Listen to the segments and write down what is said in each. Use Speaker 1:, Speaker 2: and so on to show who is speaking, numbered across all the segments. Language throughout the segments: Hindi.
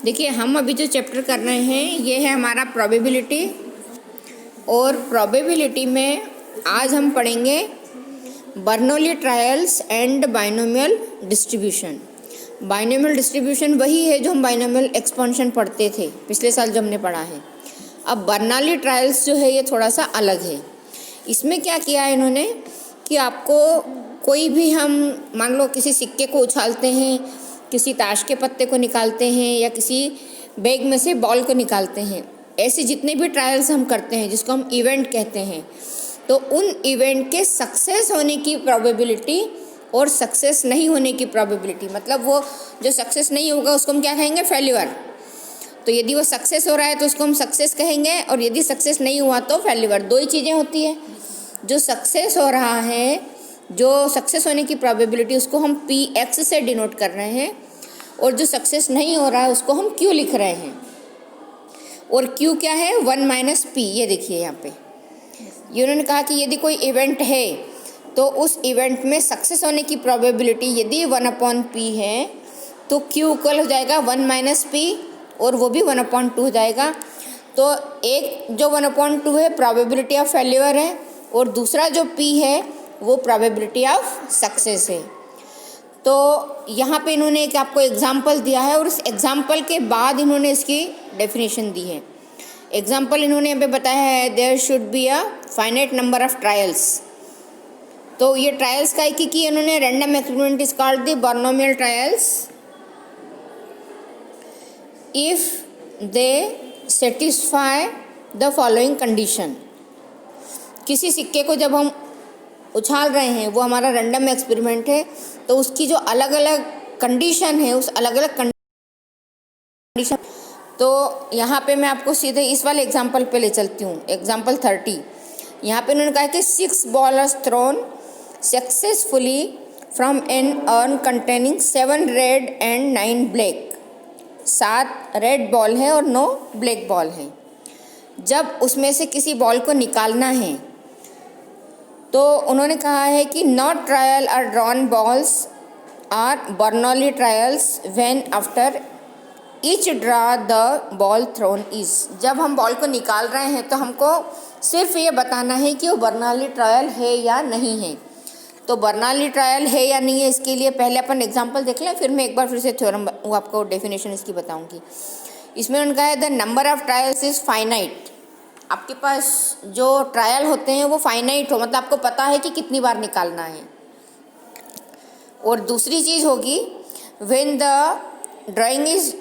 Speaker 1: देखिए, हम अभी जो चैप्टर कर रहे हैं ये है हमारा प्रोबेबिलिटी। और प्रोबेबिलिटी में आज हम पढ़ेंगे Bernoulli trials and binomial distribution. Binomial distribution वही है जो हम बाइनोमियल एक्सपेंशन पढ़ते थे पिछले साल जो हमने पढ़ा है। अब बर्नौली ट्रायल्स जो है ये थोड़ा सा अलग है। इसमें क्या किया है इन्होंने कि आपको कोई भी, हम मान लो किसी सिक्के को उछालते हैं, किसी ताश के पत्ते को निकालते हैं या किसी बैग में से बॉल को निकालते हैं, ऐसे जितने भी ट्रायल्स हम करते हैं जिसको हम इवेंट कहते हैं, तो उन इवेंट के सक्सेस होने की प्रोबेबिलिटी और सक्सेस नहीं होने की प्रोबेबिलिटी, मतलब वो जो सक्सेस नहीं होगा उसको हम क्या कहेंगे, फेल्यूर। तो यदि वो सक्सेस हो रहा है तो उसको हम सक्सेस कहेंगे, और यदि सक्सेस नहीं हुआ तो फेल्यूर। दो ही चीज़ें होती है। जो सक्सेस हो रहा है, जो सक्सेस होने की प्रोबेबिलिटी, उसको हम Px से डिनोट कर रहे हैं, और जो सक्सेस नहीं हो रहा है उसको हम Q लिख रहे हैं। और Q क्या है, 1 - P। ये देखिए यहाँ पे ये उन्होंने कहा कि यदि कोई इवेंट है तो उस इवेंट में सक्सेस होने की प्रोबेबिलिटी यदि 1/P है तो Q इक्वल हो जाएगा 1 - P, और वो भी 1/2 हो जाएगा। तो एक जो 1/2 है प्रोबेबिलिटी ऑफ फेल्यूर है, और दूसरा जो P है वो प्रोबेबिलिटी ऑफ सक्सेस है। तो यहाँ पे इन्होंने एक आपको एग्जाम्पल दिया है, और उस एग्जाम्पल के बाद इन्होंने इसकी डेफिनेशन दी है। एग्जाम्पल इन्होंने यहाँ पे बताया है, there should be a finite number of trials. तो ये ट्रायल्स का एक ही की इन्होंने, random experiment is called the binomial trials if they satisfy the following condition. किसी सिक्के को जब हम उछाल रहे हैं, वो हमारा रैंडम एक्सपेरिमेंट है, तो उसकी जो अलग अलग कंडीशन है, उस अलग अलग कंडीशन, तो यहाँ पे मैं आपको सीधे इस वाले एग्जांपल पे ले चलती हूँ। एग्जांपल 30, यहाँ पे उन्होंने कहा कि 6 balls thrown successfully from an urn containing 7 red and 9 black. 7 red ball है और 9 ब्लैक बॉल है। जब उसमें से किसी बॉल को निकालना है तो उन्होंने कहा है कि not trial are drawn balls are Bernoulli trials when after each draw the ball thrown is. जब हम बॉल को निकाल रहे हैं तो हमको सिर्फ ये बताना है कि वो बर्नौली ट्रायल है या नहीं है। तो बर्नौली ट्रायल है या नहीं है, इसके लिए पहले अपन एग्जांपल देख लें, फिर मैं एक बार फिर से थ्योरम वो आपको डेफिनेशन इसकी बताऊंगी। इसमें उन्होंने कहा है the number of trials is finite. आपके पास जो ट्रायल होते हैं वो फाइनाइट हो, मतलब आपको पता है कि कितनी बार निकालना है। और दूसरी चीज़ होगी when the drawing is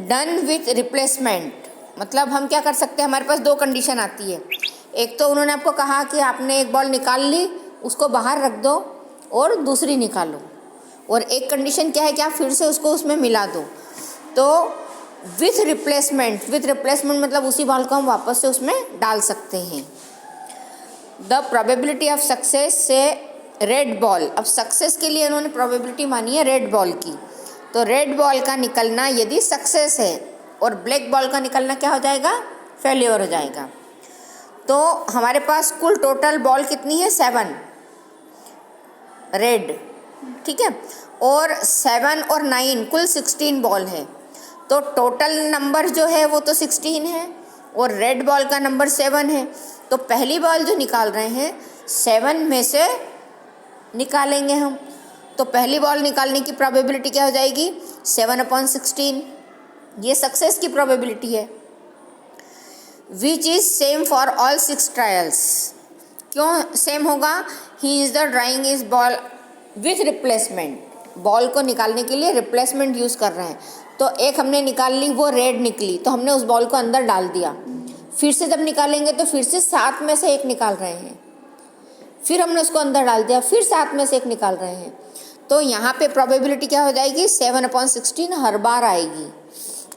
Speaker 1: done with replacement. मतलब हम क्या कर सकते हैं, हमारे पास 2 कंडीशन आती है। एक तो उन्होंने आपको कहा कि आपने एक बॉल निकाल ली, उसको बाहर रख दो और दूसरी निकालो, और एक कंडीशन क्या है कि आप फिर से उसको उसमें मिला दो। तो विथ रिप्लेसमेंट मतलब उसी बॉल को हम वापस से उसमें डाल सकते हैं। द प्रोबेबिलिटी ऑफ सक्सेस से रेड बॉल, अब सक्सेस के लिए उन्होंने प्रोबेबिलिटी मानी है रेड बॉल की, तो रेड बॉल का निकलना यदि सक्सेस है और ब्लैक बॉल का निकलना क्या हो जाएगा, फेल्योर हो जाएगा। तो हमारे पास कुल टोटल बॉल कितनी है, 7 रेड, ठीक है, और 7 और 9 कुल 16 बॉल है। तो टोटल नंबर जो है वो तो 16 है, और रेड बॉल का नंबर 7 है। तो पहली बॉल जो निकाल रहे हैं 7 में से निकालेंगे हम, तो पहली बॉल निकालने की प्रोबेबिलिटी क्या हो जाएगी, 7/16। ये सक्सेस की प्रोबेबिलिटी है। Which is same for all 6 trials. क्यों सेम होगा, he is the drawing is ball with replacement. Ball को निकालने के लिए रिप्लेसमेंट यूज़ कर रहे हैं। तो एक हमने निकाल ली, वो रेड निकली, तो हमने उस बॉल को अंदर डाल दिया। फिर से जब निकालेंगे तो फिर से 7 में से एक निकाल रहे हैं, फिर हमने उसको अंदर डाल दिया, फिर 7 में से एक निकाल रहे हैं। तो यहाँ पे प्रोबेबिलिटी क्या हो जाएगी, 7/16 हर बार आएगी।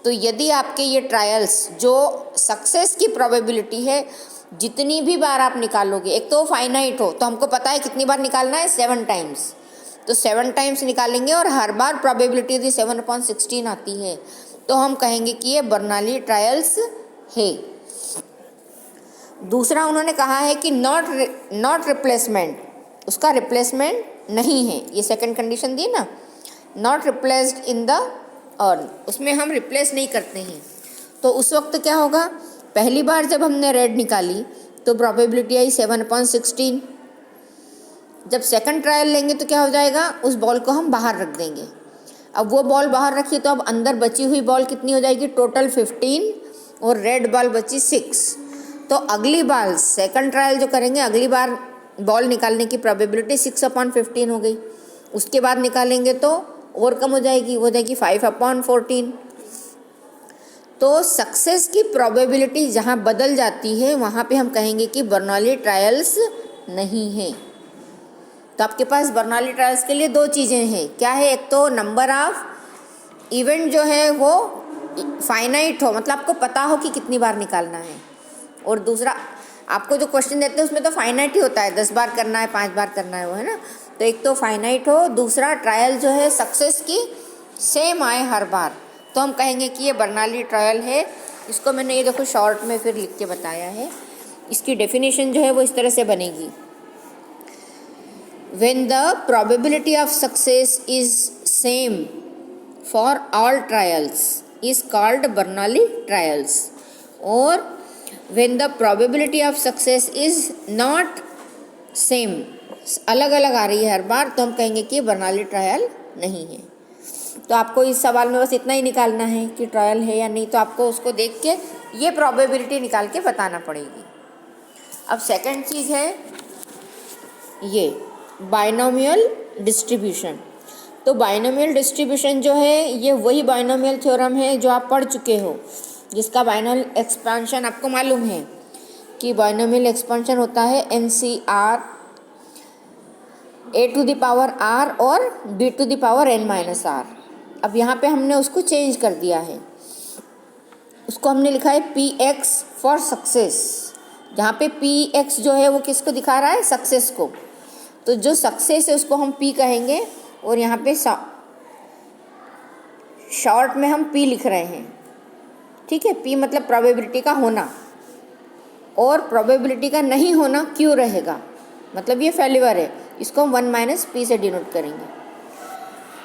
Speaker 1: तो यदि आपके ये ट्रायल्स जो सक्सेस की प्रोबेबिलिटी है, जितनी भी बार आप निकालोगे, एक तो फाइनाइट हो, तो हमको पता है कितनी बार निकालना है, 7 टाइम्स, तो 7 टाइम्स निकालेंगे और हर बार प्रोबेबिलिटी यदि 7/16 आती है तो हम कहेंगे कि ये बर्नौली ट्रायल्स है। दूसरा उन्होंने कहा है कि नॉट रिप्लेसमेंट, उसका रिप्लेसमेंट नहीं है। ये सेकंड कंडीशन दी ना, not replaced in the earn, उसमें हम रिप्लेस नहीं करते हैं। तो उस वक्त क्या होगा, पहली बार जब हमने रेड निकाली तो प्रोबेबिलिटी आई 7/16। जब सेकंड ट्रायल लेंगे तो क्या हो जाएगा, उस बॉल को हम बाहर रख देंगे। अब वो बॉल बाहर रखी तो अब अंदर बची हुई बॉल कितनी हो जाएगी, टोटल 15 और रेड बॉल बची 6। तो अगली बार सेकंड ट्रायल जो करेंगे, अगली बार बॉल निकालने की प्रोबेबिलिटी 6/15 हो गई। उसके बाद निकालेंगे तो और कम हो जाएगी, वो हो जाएगी 5/14। तो सक्सेस की प्रोबेबिलिटी जहाँ बदल जाती है वहाँ पे हम कहेंगे कि बर्नौली ट्रायल्स नहीं है। तो आपके पास बर्नौली ट्रायल्स के लिए दो चीज़ें हैं, क्या है, एक तो नंबर ऑफ इवेंट जो है वो फाइनाइट हो, मतलब आपको पता हो कि कितनी बार निकालना है, और दूसरा आपको जो क्वेश्चन देते हैं उसमें तो फाइनाइट ही होता है, 10 बार करना है, 5 बार करना है, वो है ना। तो एक तो फाइनाइट हो, दूसरा ट्रायल जो है सक्सेस की सेम आए हर बार, तो हम कहेंगे कि ये बर्नौली ट्रायल है। इसको मैंने ये देखो शॉर्ट में फिर लिख के बताया है। इसकी डेफिनेशन जो है वो इस तरह से बनेगी, when the probability of success is same for all trials is called Bernoulli trials, or when the probability of success is not same, अलग अलग आ रही है हर बार, तो हम कहेंगे कि बर्नौली ट्रायल नहीं है। तो आपको इस सवाल में बस इतना ही निकालना है कि ट्रायल है या नहीं, तो आपको उसको देख के ये प्रोबेबिलिटी निकाल के बताना पड़ेगी। अब सेकंड चीज़ है ये बाइनोमियल डिस्ट्रीब्यूशन। तो बाइनोमियल डिस्ट्रीब्यूशन जो है ये वही बाइनोमियल थ्योरम है जो आप पढ़ चुके हो, जिसका बाइनोमियल एक्सपेंशन आपको मालूम है कि बाइनोमियल एक्सपेंशन होता है NCR a⁴ और b⁴n-r। अब यहाँ पे हमने उसको चेंज कर दिया है, उसको हमने लिखा है Px फॉर सक्सेस, जहाँ पे Px जो है वो किसको दिखा रहा है, सक्सेस को। तो जो सक्सेस है उसको हम P कहेंगे, और यहाँ पे शॉर्ट में हम P लिख रहे हैं, ठीक है। P मतलब प्रोबेबिलिटी का होना, और प्रोबेबिलिटी का नहीं होना Q रहेगा, मतलब ये फेल्यूर है, इसको हम 1 - P से डिनोट करेंगे।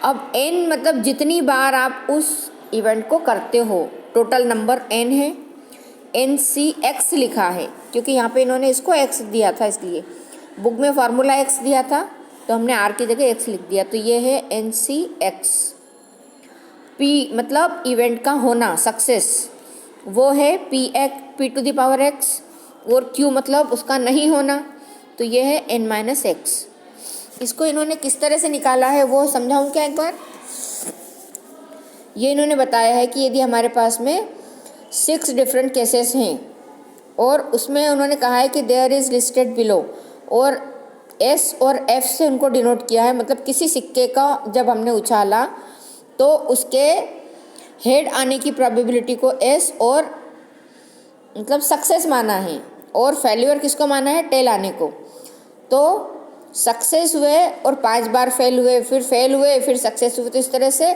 Speaker 1: अब N मतलब जितनी बार आप उस इवेंट को करते हो, टोटल नंबर N है, NCX लिखा है क्योंकि यहाँ पे इन्होंने इसको X दिया था, इसलिए बुक में फार्मूला X दिया था तो हमने R की जगह X लिख दिया, तो ये है NCX। P मतलब इवेंट का होना, सक्सेस, वो है P⁴x, और Q मतलब उसका नहीं होना, तो ये है N-x। इसको इन्होंने किस तरह से निकाला है वो समझाऊं क्या एक बार। ये इन्होंने बताया है कि यदि हमारे पास में 6 डिफरेंट केसेस हैं और उसमें उन्होंने कहा है कि देयर इज़ लिस्टेड बिलो, और S और F से उनको डिनोट किया है, मतलब किसी सिक्के का जब हमने उछाला तो उसके हेड आने की प्रोबेबिलिटी को S और मतलब सक्सेस माना है, और फेल्यूर किसको माना है, टेल आने को। तो सक्सेस हुए और 5 बार फेल हुए, फिर सक्सेस हुए, तो इस तरह से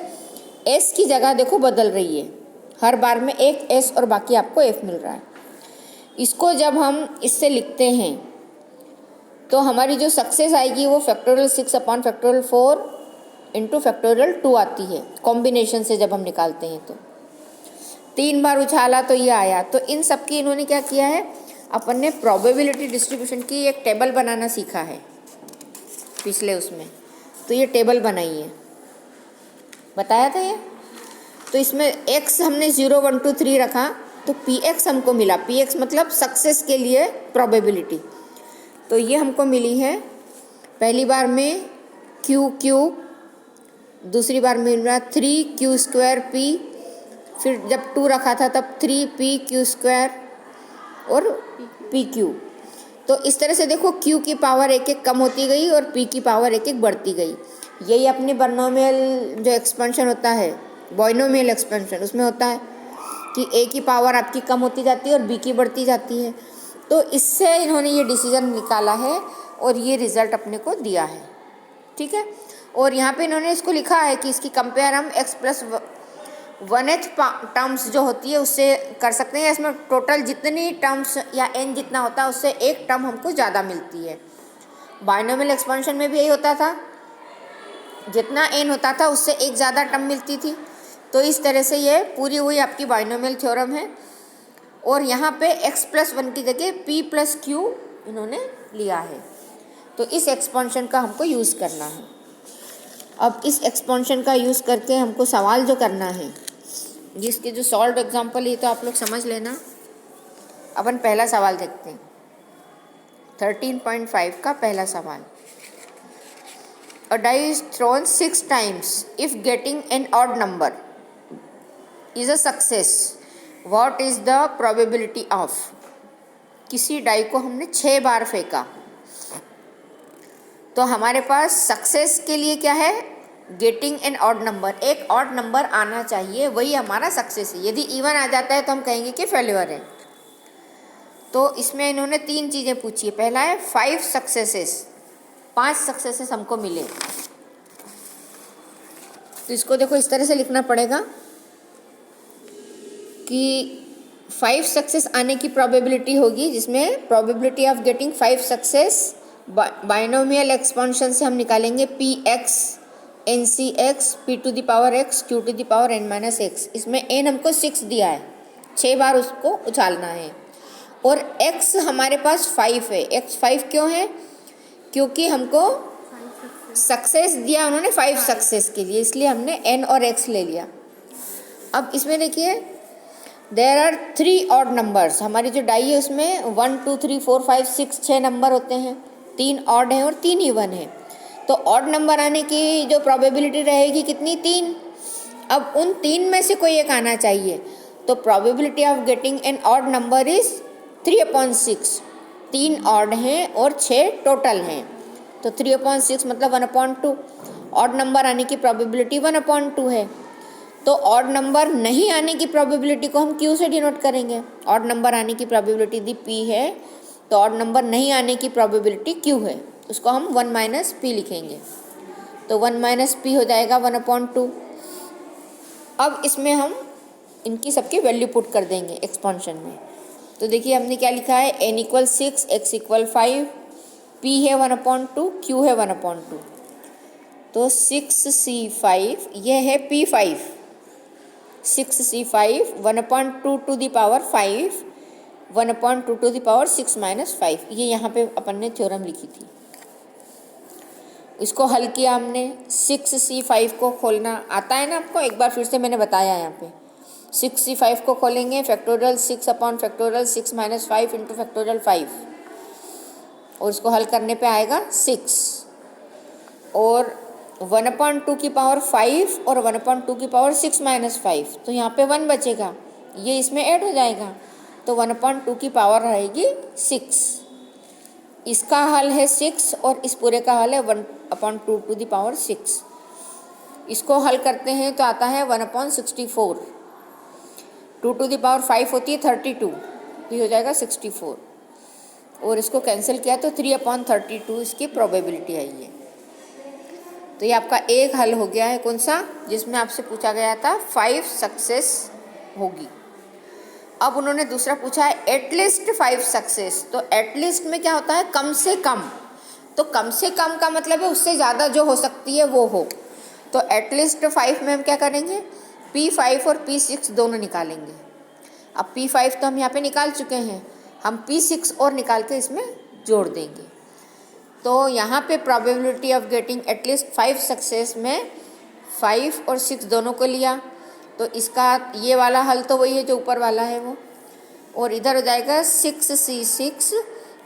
Speaker 1: S की जगह देखो बदल रही है, हर बार में एक S और बाकी आपको F मिल रहा है। इसको जब हम इससे लिखते हैं तो हमारी जो सक्सेस आएगी वो फैक्टोरियल 6/4 इंटू फैक्टोरियल 2 आती है, कॉम्बिनेशन से जब हम निकालते हैं तो 3 बार उछाला तो ये आया। तो इन सब की इन्होंने क्या किया है, अपन ने प्रोबेबिलिटी डिस्ट्रीब्यूशन की एक टेबल बनाना सीखा है पिछले उसमें, तो ये टेबल बनाई है, बताया था ये। तो इसमें x हमने 0 1 2 3 रखा, तो Px हमको मिला, Px मतलब सक्सेस के लिए प्रोबेबिलिटी, तो ये हमको मिली है पहली बार में Q, दूसरी बार में मिला 3Q²P, फिर जब 2 रखा था तब 3PQ² और PQ। तो इस तरह से देखो Q की पावर एक एक कम होती गई और P की पावर एक एक बढ़ती गई। यही अपनी बाइनोमियल जो एक्सपेंशन होता है, बाइनोमियल एक्सपेंशन, उसमें होता है कि A की पावर आपकी कम होती जाती है और B की बढ़ती जाती है। तो इससे इन्होंने ये डिसीजन निकाला है और ये रिज़ल्ट अपने को दिया है, ठीक है। और यहाँ पे इन्होंने इसको लिखा है कि इसकी कंपेयर हम x+1h टर्म्स जो होती है उससे कर सकते हैं। इसमें टोटल जितनी टर्म्स या n जितना होता है उससे एक टर्म हमको ज़्यादा मिलती है। बाइनोमियल एक्सपेंशन में भी यही होता था जितना n होता था उससे एक ज़्यादा टर्म मिलती थी। तो इस तरह से ये पूरी हुई आपकी बाइनोमियल थ्योरम है। और यहाँ पे x+1 की जगह p+q इन्होंने लिया है। तो इस एक्सपेंशन का हमको यूज़ करना है। अब इस एक्सपेंशन का यूज़ करके हमको सवाल जो करना है, जिसके जो सॉल्व एग्जाम्पल ये तो आप लोग समझ लेना। अपन पहला सवाल देखते हैं, 13.5 का पहला सवाल। A die is thrown 6 times. If getting an odd number is a success, what is the probability of? किसी डाई को हमने 6 बार फेंका, तो हमारे पास सक्सेस के लिए क्या है, गेटिंग एन ऑड नंबर, एक ऑड नंबर आना चाहिए, वही हमारा सक्सेस है। यदि इवन आ जाता है तो हम कहेंगे कि फेल्यूर है। तो इसमें इन्होंने 3 चीज़ें पूछी है। पहला है 5 सक्सेसेस, 5 सक्सेसेस हमको मिले। तो इसको देखो इस तरह से लिखना पड़ेगा कि 5 सक्सेस आने की प्रोबेबिलिटी होगी, जिसमें probability of getting 5 success binomial expansion से हम निकालेंगे px ncx p⁻x q⁻n−x। इसमें n हमको 6 दिया है, 6 बार उसको उछालना है। और x हमारे पास 5 है। x 5 क्यों है? क्योंकि हमको सक्सेस दिया उन्होंने 5 सक्सेस के लिए, इसलिए हमने n और x ले लिया। अब इसमें देखिए देयर आर 3 ऑड नंबर्स। हमारी जो डाई है उसमें 1 2 3 4 5 6 6 नंबर होते हैं, 3 ऑड हैं और 3 इवन है। तो ऑड नंबर आने की जो प्रोबेबिलिटी रहेगी कितनी, 3। अब उन 3 में से कोई एक आना चाहिए, तो probability of getting an odd number is 3/6। 3 odd हैं और 6 टोटल हैं, तो 3/6 मतलब 1/2। ऑड नंबर आने की प्रोबेबिलिटी 1/2 है। तो ऑड नंबर नहीं आने की प्रोबेबिलिटी को हम q से डिनोट करेंगे। ऑड नंबर आने की प्रोबेबिलिटी दी p है, तो ऑड नंबर नहीं आने की प्रोबेबिलिटी q है, उसको हम 1 - p लिखेंगे। तो 1 - p हो जाएगा 1/2। अब इसमें हम इनकी सबकी वैल्यू पुट कर देंगे एक्सपेंशन में। तो देखिए हमने क्या लिखा है, n = 6, x = 5, p है 1/2, q है 1/2। तो 6c5 ये है p5, 6c5 1/2 to the power 5, 1/2 to the power 6 - 5। ये यहाँ पे अपन ने थ्योरम लिखी थी। इसको हल किया हमने। 6c5 को खोलना आता है ना आपको, एक बार फिर से मैंने बताया यहाँ पे। 6c5 को खोलेंगे, फैक्टोरियल 6/फैक्टोरियल 6 - 5 इंटू फैक्टोरियल 5, और इसको हल करने पे आएगा 6। और 1/2 की पावर 5 और 1/2 की पावर 6 - 5, तो यहाँ पे 1 बचेगा, ये इसमें ऐड हो जाएगा, तो 1/2 की पावर रहेगी 6। इसका हल है 6 और इस पूरे का हल है 1/2 टू द पावर 6। इसको हल करते हैं तो आता है 1/64। 2 टू द पावर 5 होती है 32, ये हो जाएगा 64। और इसको कैंसिल किया तो 3/32 इसकी प्रोबेबिलिटी आई है। तो ये आपका एक हल हो गया है, कौन सा, जिसमें आपसे पूछा गया था 5 सक्सेस होगी। अब उन्होंने दूसरा पूछा है एटलीस्ट 5 सक्सेस। तो एटलीस्ट में क्या होता है, कम से कम। तो कम से कम का मतलब है उससे ज़्यादा जो हो सकती है वो हो। तो एटलीस्ट 5 में हम क्या करेंगे, p5 और p6 दोनों निकालेंगे। अब p5 तो हम यहाँ पे निकाल चुके हैं, हम p6 और निकाल के इसमें जोड़ देंगे। तो यहाँ पे probability of getting at least 5 success में 5 और 6 दोनों को लिया, तो इसका ये वाला हल तो वही है जो ऊपर वाला है वो, और इधर हो जाएगा 6c6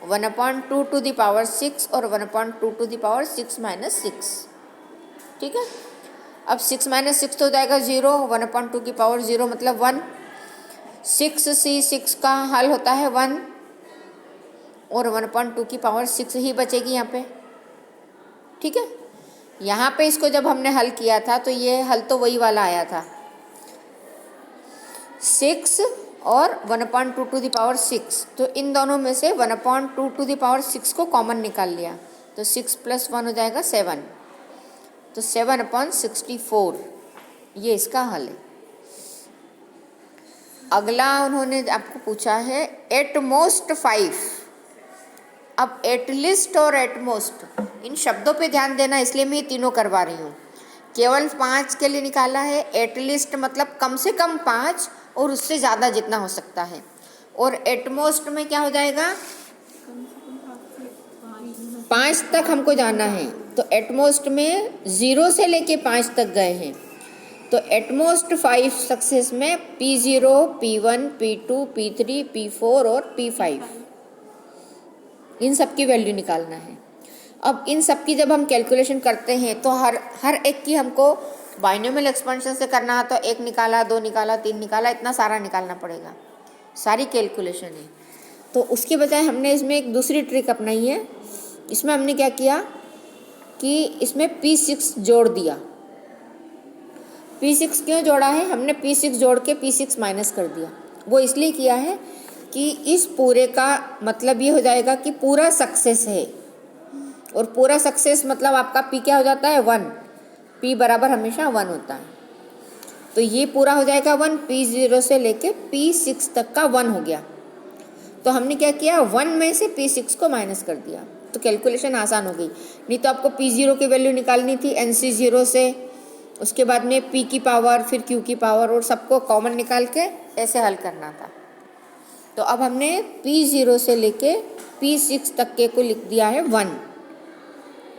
Speaker 1: 1/2 टू द पावर 6 और 1/2 टू द पावर 6 - 6। ठीक है, अब 6 - 6 तो हो जाएगा 0, 1/2 की पावर 0 मतलब 1। 6c6 का हल होता है 1 और 1/2 की पावर 6 ही बचेगी यहाँ पे। ठीक है, यहाँ पे इसको जब हमने हल किया था तो ये हल तो वही वाला आया था, 6 और 1/2 टू द पावर 6। तो इन दोनों में से 1/2 टू द पावर 6 को कॉमन निकाल लिया, तो 6 + 1 हो जाएगा 7, तो 7/64 ये इसका हल है। अगला उन्होंने आपको पूछा है एटमोस्ट 5। अब एटलीस्ट और एटमोस्ट इन शब्दों पे ध्यान देना, इसलिए मैं ये तीनों करवा रही हूँ। केवल 5 के लिए निकाला है। एटलीस्ट मतलब कम से कम 5 और उससे ज़्यादा जितना हो सकता है। और एटमोस्ट में क्या हो जाएगा, 5 तक हमको जाना है। तो एटमोस्ट में 0 से लेके 5 तक गए हैं। तो एटमोस्ट 5 सक्सेस में P0, P1, P2, P3, P4 और P5, इन सब की वैल्यू निकालना है। अब इन सब की जब हम कैलकुलेशन करते हैं तो हर एक की हमको बाइनोमियल एक्सपेंशन से करना है। तो 1 निकाला, 2 निकाला, 3 निकाला, इतना सारा निकालना पड़ेगा, सारी कैलकुलेशन है। तो उसके बजाय हमने इसमें एक दूसरी ट्रिक अपनाई है। इसमें हमने क्या किया कि इसमें P6 जोड़ दिया। P6 क्यों जोड़ा है हमने? P6 जोड़ के P6 माइनस कर दिया। वो इसलिए किया है कि इस पूरे का मतलब ये हो जाएगा कि पूरा सक्सेस है। और पूरा सक्सेस मतलब आपका P क्या हो जाता है? 1। P बराबर हमेशा 1 होता है। तो ये पूरा हो जाएगा 1। P0 से लेके P6 तक का 1 हो गया। तो हमने क्या किया, 1 में से P6 को माइनस कर दिया। तो कैलकुलेशन आसान हो गई। नहीं तो आपको P0 की वैल्यू निकालनी थी NC0 से, उसके बाद में P की पावर, फिर Q की पावर, और सबको कॉमन निकाल के ऐसे हल करना था। तो अब हमने P0 से लेके P6 तक के को लिख दिया है 1।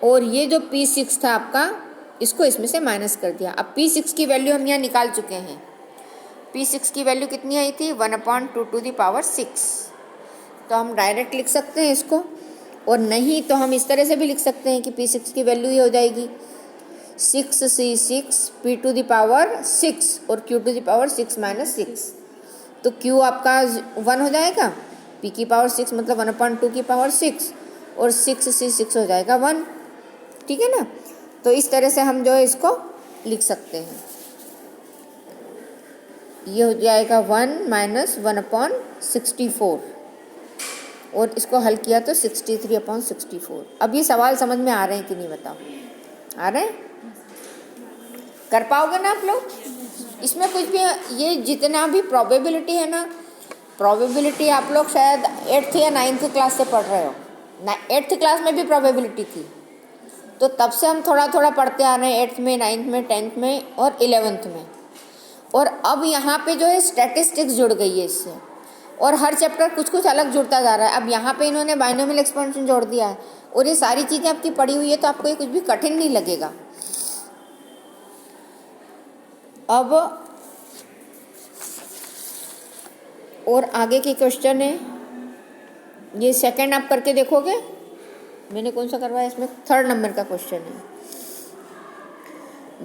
Speaker 1: और ये जो P6 था आपका, इसको इसमें से माइनस कर दिया। अब P6 की वैल्यू हम यहाँ निकाल चुके हैं। P6 की वैल्यू कितनी आई थी? 1/2⁶। तो हम डायरेक्ट लिख सकते हैं इसको, और नहीं तो हम इस तरह से भी लिख सकते हैं कि P6 की वैल्यू ये हो जाएगी 6C6 P⁶ और Q⁶ तो Q आपका 1 हो जाएगा, P⁶ मतलब 1/2⁶ और 6C6 हो जाएगा 1। ठीक है ना? तो इस तरह से हम जो है इसको लिख सकते हैं। ये हो जाएगा 1 - 1/64, और इसको हल किया तो 63/64। अब ये सवाल समझ में आ रहे हैं कि नहीं बताओ? आ रहे हैं? कर पाओगे ना आप लोग? इसमें कुछ भी, ये जितना भी प्रोबेबिलिटी है ना, प्रोबेबिलिटी आप लोग शायद 8th या 9th क्लास से पढ़ रहे हो। 8th क्लास में भी प्रोबेबिलिटी थी, तो तब से हम थोड़ा थोड़ा पढ़ते आ रहे हैं 8th में, 9th में, 10th में और 11th में। और अब यहाँ पे जो है स्टैटिस्टिक्स जुड़ गई है इससे, और हर चैप्टर कुछ कुछ अलग जुड़ता जा रहा है। अब यहाँ पे इन्होंने बाइनोमियल एक्सपेंशन जोड़ दिया है, और ये सारी चीज़ें आपकी पढ़ी हुई है, तो आपको ये कुछ भी कठिन नहीं लगेगा। अब और आगे के क्वेश्चन है, ये सेकंड आप करके देखोगे। मैंने कौन सा करवाया इसमें? 3rd नंबर का क्वेश्चन है।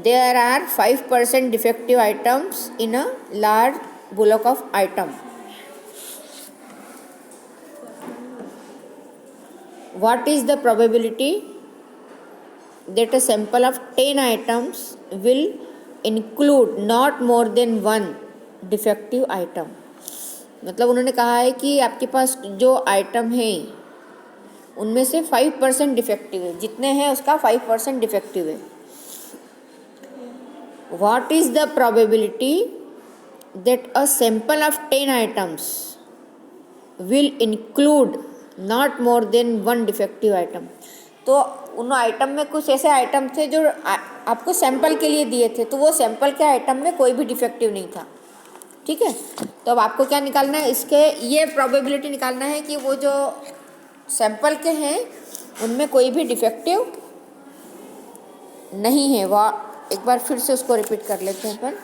Speaker 1: There are 5% defective items in a large block of item. What is the probability that a sample of 10 items will include not more than 1 defective item? मतलब उन्होंने कहा है कि आपके पास जो आइटम है उनमें से 5% डिफेक्टिव है, जितने हैं उसका 5% डिफेक्टिव है। What is the probability that a sample of 10 items will include not more than 1 defective item? तो उन आइटम में कुछ ऐसे आइटम थे जो आपको सैंपल के लिए दिए थे, तो वो सैंपल के आइटम में कोई भी डिफेक्टिव नहीं था। ठीक है? तो अब आपको क्या निकालना है? इसके ये प्रोबेबिलिटी निकालना है कि वो जो सैंपल के हैं उनमें कोई भी डिफेक्टिव नहीं है। वह एक बार फिर से उसको रिपीट कर लेते हैं अपन।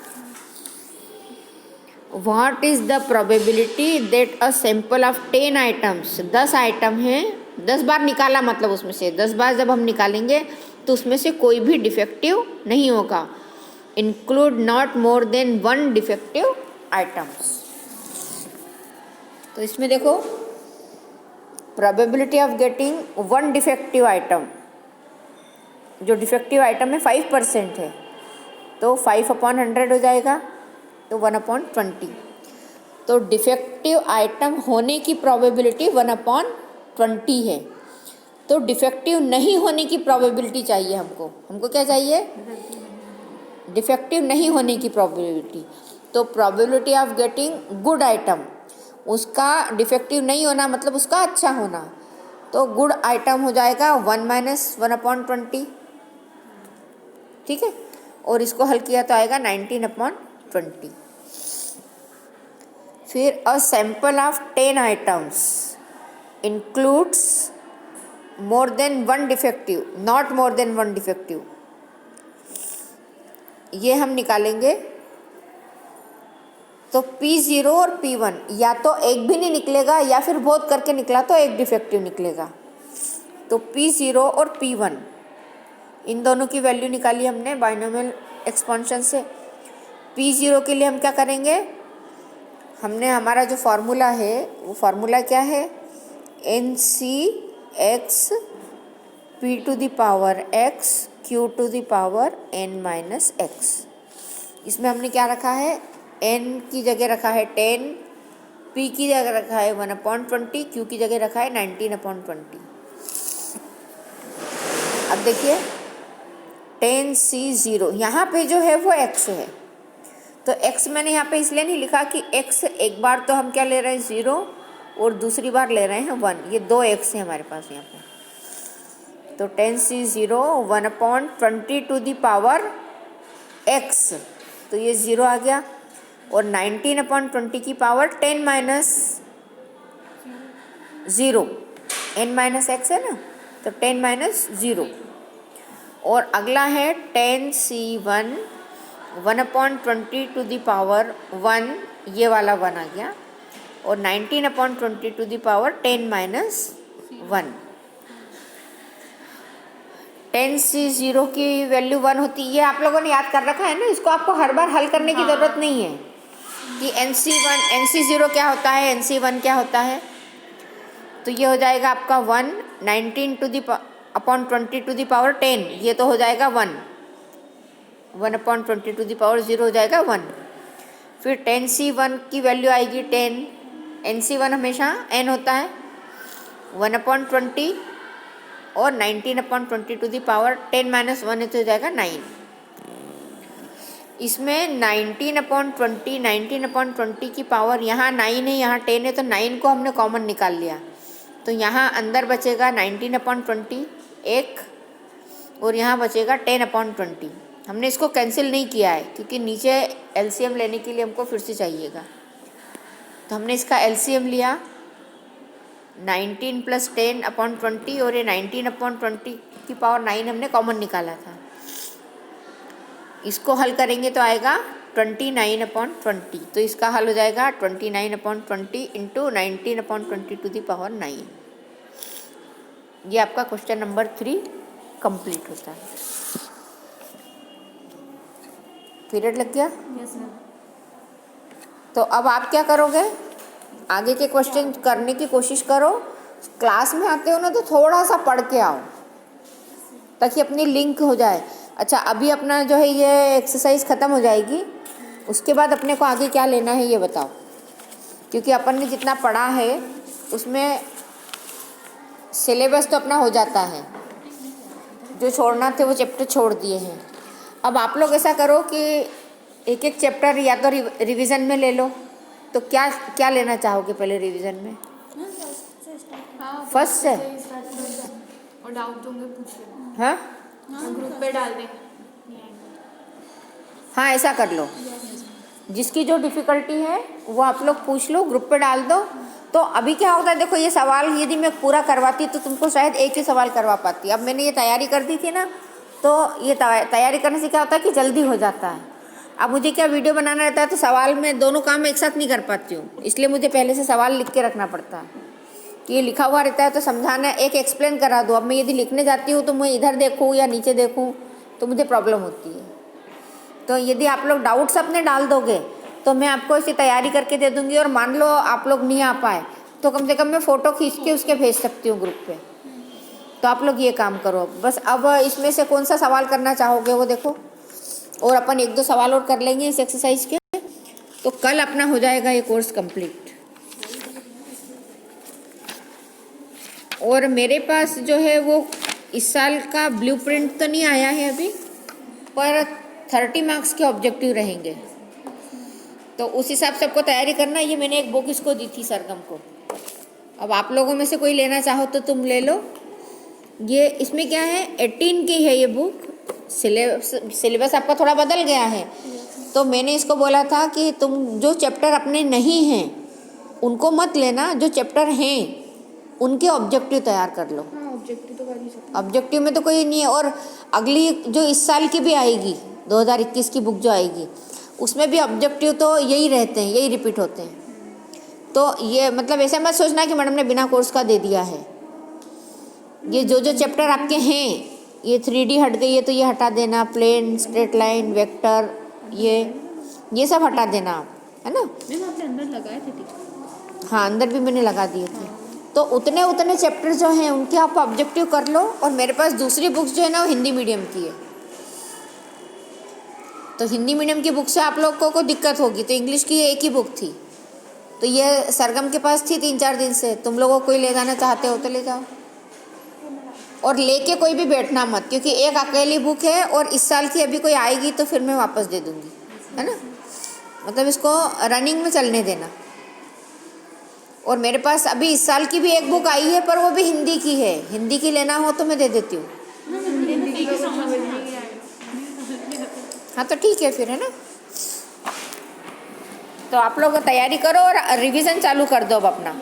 Speaker 1: What is the probability that a sample of 10 items, 10 item हैं, 10 बार निकाला मतलब उसमें से 10 बार जब हम निकालेंगे तो उसमें से कोई भी डिफेक्टिव नहीं होगा। Include not more than 1 defective items. तो इसमें देखो, probability of getting 1 defective item, जो डिफेक्टिव आइटम है 5% है, तो 5/100 हो जाएगा, तो 1/20। तो डिफेक्टिव आइटम होने की प्रोबेबिलिटी 1/20 है। तो डिफेक्टिव नहीं होने की प्रोबेबिलिटी चाहिए हमको क्या चाहिए? डिफेक्टिव नहीं होने की प्रोबेबिलिटी। तो probability of getting good item, उसका डिफेक्टिव नहीं होना मतलब उसका अच्छा होना, तो गुड आइटम हो जाएगा 1 - 1/20। ठीक है? और इसको हल किया तो आएगा 19/20। फिर a sample of 10 items includes more than 1 defective, not more than 1 defective. ये हम निकालेंगे तो P0 और P1 या तो एक भी नहीं निकलेगा या फिर बहुत करके निकला तो एक डिफेक्टिव निकलेगा। तो P0 और P1 इन दोनों की वैल्यू निकाली हमने बाइनोमियल एक्सपेंशन से। P0 के लिए हम क्या करेंगे, हमने हमारा जो फार्मूला है वो फार्मूला क्या है, NCx P⁻x Q⁻n-x। इसमें हमने क्या रखा है, n की जगह रखा है 10, p की जगह रखा है 1/20, q की जगह रखा है 19/20। अब देखिए 10C0 यहाँ पे जो है वो x है, तो x मैंने यहाँ पे इसलिए नहीं लिखा कि x एक बार तो हम क्या ले रहे हैं 0 और दूसरी बार ले रहे हैं 1, ये 2 x है हमारे पास यहाँ पे। तो 10C0 1/20⁻x, तो ये 0 आ गया, और 19/20 की पावर 10 - 0, n-x है ना, तो 10 - 0। और अगला है 10C1 1/20⁻1, ये वाला 1 आ गया, और 19/20⁻10 - 1। 10C0 की वैल्यू 1 होती है, ये आप लोगों ने याद कर रखा है ना, इसको आपको हर बार हल करने की ज़रूरत नहीं है कि NC0 क्या होता है, NC1 क्या होता है। तो ये हो जाएगा आपका 1, 19/20⁻10, ये तो हो जाएगा 1, 1/20⁻0 हो जाएगा 1। फिर 10C1 की वैल्यू आएगी 10, NC1 हमेशा n होता है, 1/20 और 19/20⁻10 - 1 तो हो जाएगा 9। इसमें 19/20 की पावर यहाँ 9 है, यहाँ 10 है, तो 9 को हमने कॉमन निकाल लिया, तो यहाँ अंदर बचेगा 19/20 एक, और यहाँ बचेगा 10/20। हमने इसको कैंसिल नहीं किया है क्योंकि नीचे LCM लेने के लिए हमको फिर से चाहिएगा, तो हमने इसका LCM लिया 19 + 10/20, और ये 19/20 की पावर 9 हमने कॉमन निकाला था। इसको हल करेंगे तो आएगा 29/20, तो इसका हल हो जाएगा 29/20 × 19/20⁻9। ये आपका क्वेश्चन नंबर 3 कंप्लीट होता है। पीरियड लग गया?
Speaker 2: Yes ma'am.
Speaker 1: तो अब आप क्या करोगे, आगे के क्वेश्चन करने की कोशिश करो। क्लास में आते हो ना तो थोड़ा सा पढ़ के आओ ताकि अपनी लिंक हो जाए। अच्छा, अभी अपना जो है ये एक्सरसाइज ख़त्म हो जाएगी, उसके बाद अपने को आगे क्या लेना है ये बताओ, क्योंकि अपन ने जितना पढ़ा है उसमें सिलेबस तो अपना हो जाता है, जो छोड़ना थे वो चैप्टर छोड़ दिए हैं। अब आप लोग ऐसा करो कि एक एक चैप्टर या तो रिवीजन में ले लो, तो क्या क्या लेना चाहोगे पहले रिवीजन में? फर्स्ट से?
Speaker 2: और डाउट होंगे पूछ लेना।
Speaker 1: हाँ
Speaker 2: ग्रुप पे डाल दें।
Speaker 1: हाँ, ऐसा कर लो, जिसकी जो डिफ़िकल्टी है वो आप लोग पूछ लो, ग्रुप पे डाल दो। तो अभी क्या होता है, देखो ये सवाल यदि मैं पूरा करवाती तो तुमको शायद एक ही सवाल करवा पाती। अब मैंने ये तैयारी कर दी थी ना, तो ये तैयारी करने से क्या होता है कि जल्दी हो जाता है। अब मुझे क्या वीडियो बनाना रहता है तो सवाल में दोनों काम एक साथ नहीं कर पाती हूँ, इसलिए मुझे पहले से सवाल लिख के रखना पड़ता है कि ये लिखा हुआ रहता है तो समझाना, एक एक्सप्लेन करा दो। अब मैं यदि लिखने जाती हूँ तो मैं इधर देखूँ या नीचे देखूँ तो मुझे प्रॉब्लम होती है। तो यदि आप लोग डाउट्स अपने डाल दोगे तो मैं आपको इसी तैयारी करके दे दूँगी, और मान लो आप लोग नहीं आ पाए तो कम से कम मैं फ़ोटो खींच के उसके भेज सकती हूँ ग्रुप पे। तो आप लोग ये काम करो बस। अब इसमें से कौन सा सवाल करना चाहोगे वो देखो, और अपन 1-2 सवाल और कर लेंगे इस एक्सरसाइज के, तो कल अपना हो जाएगा ये कोर्स कंप्लीट। और मेरे पास जो है वो इस साल का ब्लूप्रिंट तो नहीं आया है अभी, पर 30 मार्क्स के ऑब्जेक्टिव रहेंगे, तो उस हिसाब से आपको तैयारी करना। ये मैंने एक बुक इसको दी थी सरगम को, अब आप लोगों में से कोई लेना चाहो तो तुम ले लो। ये इसमें क्या है, 18 की है ये बुक, सिलेबस आपका थोड़ा बदल गया है। तो मैंने इसको बोला था कि तुम जो चैप्टर अपने नहीं हैं उनको मत लेना, जो चैप्टर हैं उनके ऑब्जेक्टिव तैयार कर लो।
Speaker 2: हाँ, ऑब्जेक्टिव तो कर ही सकते
Speaker 1: ऑब्जेक्टिव में तो कोई नहीं है। और अगली जो इस साल की भी आएगी 2021 की बुक जो आएगी उसमें भी ऑब्जेक्टिव तो यही रहते हैं, यही रिपीट होते हैं। तो ये मतलब ऐसे मत सोचना कि मैडम ने बिना कोर्स का दे दिया है। ये जो जो चैप्टर आपके हैं, ये 3D हट गई है तो ये हटा देना, प्लेन, स्ट्रेट लाइन, वेक्टर, ये सब हटा देना आप, है ना।
Speaker 2: मैम आपने अंदर लगाए थे टिक?
Speaker 1: हाँ, अंदर भी मैंने लगा दिए थे। तो उतने उतने चैप्टर जो हैं उनके आप ऑब्जेक्टिव कर लो। और मेरे पास दूसरी बुक्स जो है ना वो हिंदी मीडियम की है, तो हिंदी मीडियम की बुक से आप लोगों को दिक्कत होगी। तो इंग्लिश की एक ही बुक थी, तो ये सरगम के पास थी 3-4 दिन से। तुम लोगों को कोई ले जाना चाहते हो तो ले जाओ, और लेके कोई भी बैठना मत, क्योंकि एक अकेली बुक है और इस साल की अभी कोई आएगी तो फिर मैं वापस दे दूँगी, है ना। मतलब इसको रनिंग में चलने देना। और मेरे पास अभी इस साल की भी एक बुक आई है, पर वो भी हिंदी की है। हिंदी की लेना हो तो मैं दे देती हूँ।
Speaker 2: हिंदी की समझ नहीं आएगा।
Speaker 1: हाँ तो ठीक है फिर, है ना। तो आप लोग तैयारी करो और रिवीजन चालू कर दो अब अपना।